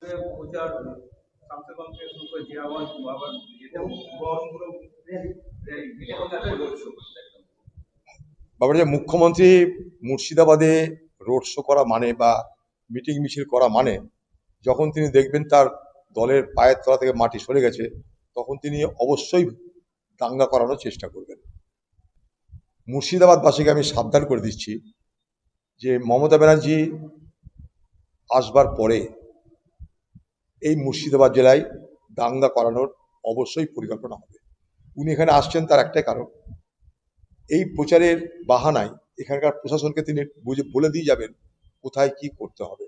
প্রচার শামসেরগঞ্জ থেকে শুরু করে জিয়াগঞ্জ আবার এতেও বহরমপুরে এটা হচ্ছে একটা রোড শো করছে একদম। বাবার যে মুখ্যমন্ত্রী মুর্শিদাবাদে রোড শো করা মানে বা মিটিং মিছিল করা মানে, যখন তিনি দেখবেন তার দলের পায়ের তলা থেকে মাটি সরে গেছে, তখন তিনি অবশ্যই দাঙ্গা করানোর চেষ্টা করবেন। মুর্শিদাবাদবাসীকে আমি সাবধান করে দিচ্ছি যে মমতা ব্যানার্জি আসবার পরে এই মুর্শিদাবাদ জেলায় দাঙ্গা করানোর অবশ্যই পরিকল্পনা হবে। উনি এখানে আসছেন তার একটাই কারণ, এই প্রচারের বাহানায় এখানকার প্রশাসনকে তিনি বলে দিয়ে যাবেন কোথায় কি করতে হবে,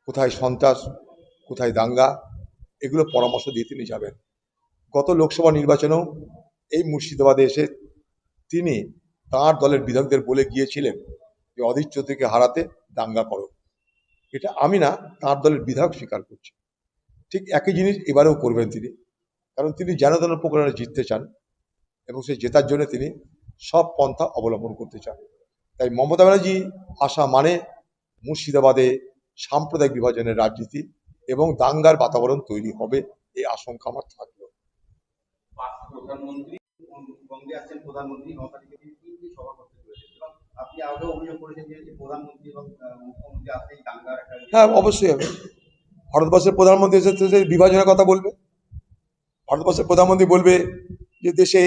কোথায় সন্ত্রাস, কোথায় দাঙ্গা, এগুলো পরামর্শ দিয়ে তিনি যাবেন। গত লোকসভা নির্বাচনেও এই মুর্শিদাবাদে এসে তিনি তাঁর দলের বিধায়কদের বলে গিয়েছিলেন যে অধীর চৌধুরীকে হারাতে দাঙ্গা করো। এটা আমি না, তাঁর দলের বিধায়ক স্বীকার করছে। ঠিক একই জিনিস এবারেও করবেন তিনি, কারণ তিনি যেন তেন প্রকারে জিততে চান এবং সেই জেতার জন্য তিনি সব পন্থা অবলম্বন করতে চান। তাই মমতা ব্যানার্জি আসা মানে মুর্শিদাবাদে সাম্প্রদায়িক বিভাজনের রাজনীতি এবং দাঙ্গার বাতাবরণ তৈরি হবে, এই আশঙ্কা আমার থাকলো। প্রধানমন্ত্রী বঙ্গে আসছেন, প্রধানমন্ত্রী নৌকাটিকে তিনটি সভা করতে চলেছেন এবং আপনি আগেও অভিযোগ করেছেন যে প্রধানমন্ত্রী এবং মুখ্যমন্ত্রী আসলেই দাঙ্গার একটা হ্যাঁ, অবশ্যই হবে। ভারতবর্ষের প্রধানমন্ত্রী এসে বিভাজনের কথা বলবে। ভারতবর্ষের প্রধানমন্ত্রী বলবে যে দেশে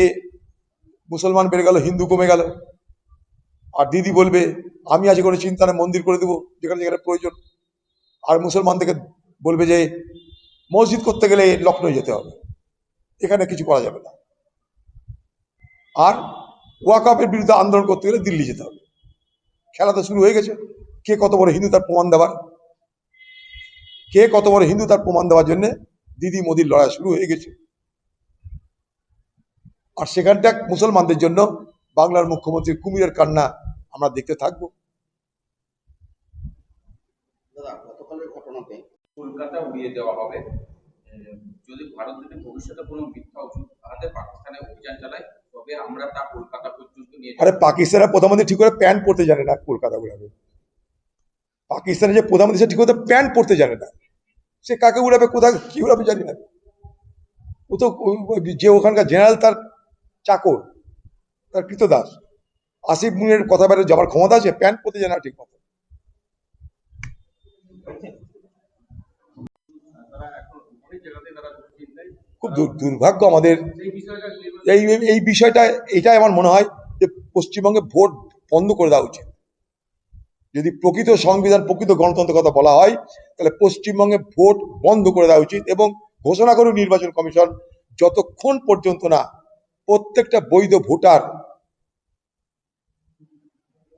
মুসলমান বেড়ে গেল, হিন্দু কমে গেল। আর দিদি বলবে আমি আজ কোনো চিন্তা নেই, মন্দির করে দেবো যেখানে যেখানে প্রয়োজন। আর মুসলমানদেরকে বলবে যে মসজিদ করতে গেলে লখনৌ যেতে হবে, এখানে কিছু করা যাবে না। আর ওয়াকফের বিরুদ্ধে আন্দোলন করতে গেলে দিল্লি যেতে হবে। খেলা তো শুরু হয়ে গেছে। কে কত বড় হিন্দু তার প্রমাণ দেওয়ার, কে কত বড় হিন্দু তার প্রমাণ দেওয়ার জন্য দিদি মোদির লড়াই শুরু হয়ে গেছে। আর সেখানটা মুসলমানদের জন্য বাংলার মুখ্যমন্ত্রীর কুমিরের কান্না আমরা দেখতে থাকবো। দাদা, গতকালের ঘটনাতে কলকাতা উড়িয়ে দেওয়া হবে যদি ভারত যদি ভবিষ্যতে কোনো মিথ্যা ওষুধ হাতে পাকিস্তানে অভিযান চালায়, তবে আমরা তা কলকাতা পর্যন্ত নিয়ে আরে পাকিস্তানের প্রধানমন্ত্রী ঠিক করে প্যান্ট পরতে জানে না, কলকাতা উড়াবে। পাকিস্তানের যে প্রধানমন্ত্রী সে ঠিক করে প্যান্ট পরতে জানে না, সে কাকে উড়াবে, কোথায় কি উড়াবে জানি না। ও তো যে ওখানকার জেনারেল তার চাকর, তার কৃতদাস। আসিফ মুনের কথা বাইরে যাওয়ার ক্ষমতা আছে? প্যান্ট পরতে জানে না ঠিক মতো। খুব দুর্ভাগ্য আমাদের এই বিষয়টা। এটাই আমার মনে হয় যে পশ্চিমবঙ্গে ভোট বন্ধ করে দেওয়া উচিত। যদি প্রকৃত সংবিধান, প্রকৃত গণতন্ত্রের কথা বলা হয়, তাহলে পশ্চিমবঙ্গে ভোট বন্ধ করে দেওয়া উচিত এবং ঘোষণা করুন নির্বাচন কমিশন, যতক্ষণ পর্যন্ত না প্রত্যেকটা বৈধ ভোটার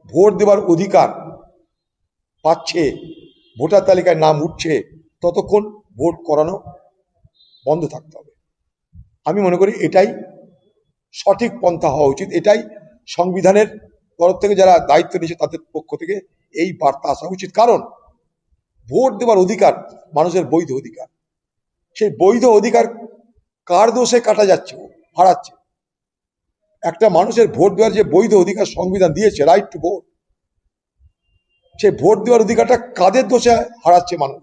ভোট দেওয়ার অধিকার পাচ্ছে, ভোটার তালিকায় নাম উঠছে, ততক্ষণ ভোট করানো বন্ধ থাকতে হবে। আমি মনে করি এটাই সঠিক পন্থা হওয়া উচিত। এটাই সংবিধানের তরফ থেকে যারা দায়িত্ব নিয়েছে তাদের পক্ষ থেকে এই বার্তা আসা উচিত। কারণ ভোট দেওয়ার অধিকার মানুষের বৈধ অধিকার। সেই বৈধ অধিকার কার দোষে কাটা যাচ্ছে, হারাচ্ছে? একটা মানুষের ভোট দেওয়ার যে বৈধ অধিকার সংবিধান দিয়েছে, রাইট টু ভোট, সেই ভোট দেওয়ার অধিকারটা কাদের দোষে হারাচ্ছে মানুষ?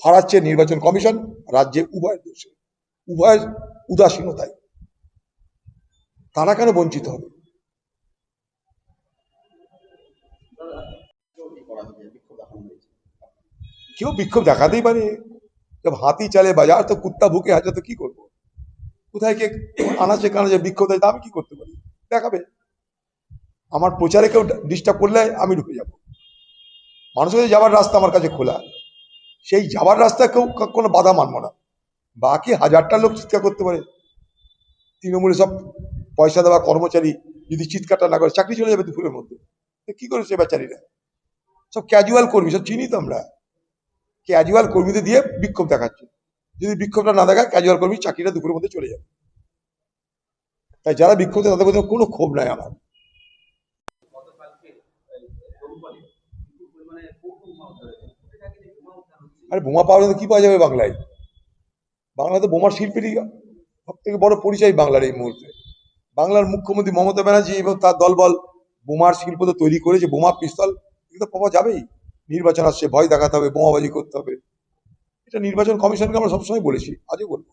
হারাচ্ছে নির্বাচন কমিশন, রাজ্যে উভয়ের দোষে, উভয়ের উদাসীনতায়। তারা কেন বঞ্চিত হবে? কেউ বিক্ষোভ দেখাতেই পারে। হাতি চালে বাজার, তো কুত্তা ভুকে আছে, তো কি করবো? কোথায় কে আনাচে কানাচে বিক্ষোভ দেয়, তা আমি কি করতে পারি? দেখাবে। আমার প্রচারে কেউ ডিস্টার্ব করলে আমি ঢুকে যাব। মানুষের যাওয়ার রাস্তা আমার কাছে খোলা, সেই যাওয়ার রাস্তা কেউ কোনো বাধা মানবো না। বাকি হাজারটা লোক চিৎকার করতে পারে, তৃণমূলে সব পয়সা দেওয়া কর্মচারী যদি চিৎকারটা না করে চাকরি চলে যাবে দুপুরের মধ্যে। কি করে সে বেচারীরা? সব ক্যাজুয়াল কর্মী, সব চিনি তো আমরা। ক্যাজুয়াল কর্মীদের দিয়ে বিক্ষোভ দেখাচ্ছে। যদি বিক্ষোভটা না দেখায়, ক্যাজুয়াল কর্মী চাকরিটা দুপুরের মধ্যে চলে যাবে। তাই যারা বিক্ষোভ দেয় তাদের মধ্যে কোনো ক্ষোভ নাই আমার। আরে বোমা পাওয়া যাবে, কি পাওয়া যাবে বাংলায়? বাংলায় তো বোমার শিল্পীরই সব থেকে বড় পরিচয় বাংলার এই মুহূর্তে। বাংলার মুখ্যমন্ত্রী মমতা ব্যানার্জি এবং তার দলবল বোমার শিল্প তো তৈরি করেছে, বোমা পিস্তল এগুলো তো পাওয়া যাবেই। নির্বাচন আসছে, ভয় দেখাতে হবে, বোমাবাজি করতে হবে। এটা নির্বাচন কমিশনকে আমরা সবসময় বলেছি, আজও বলবো।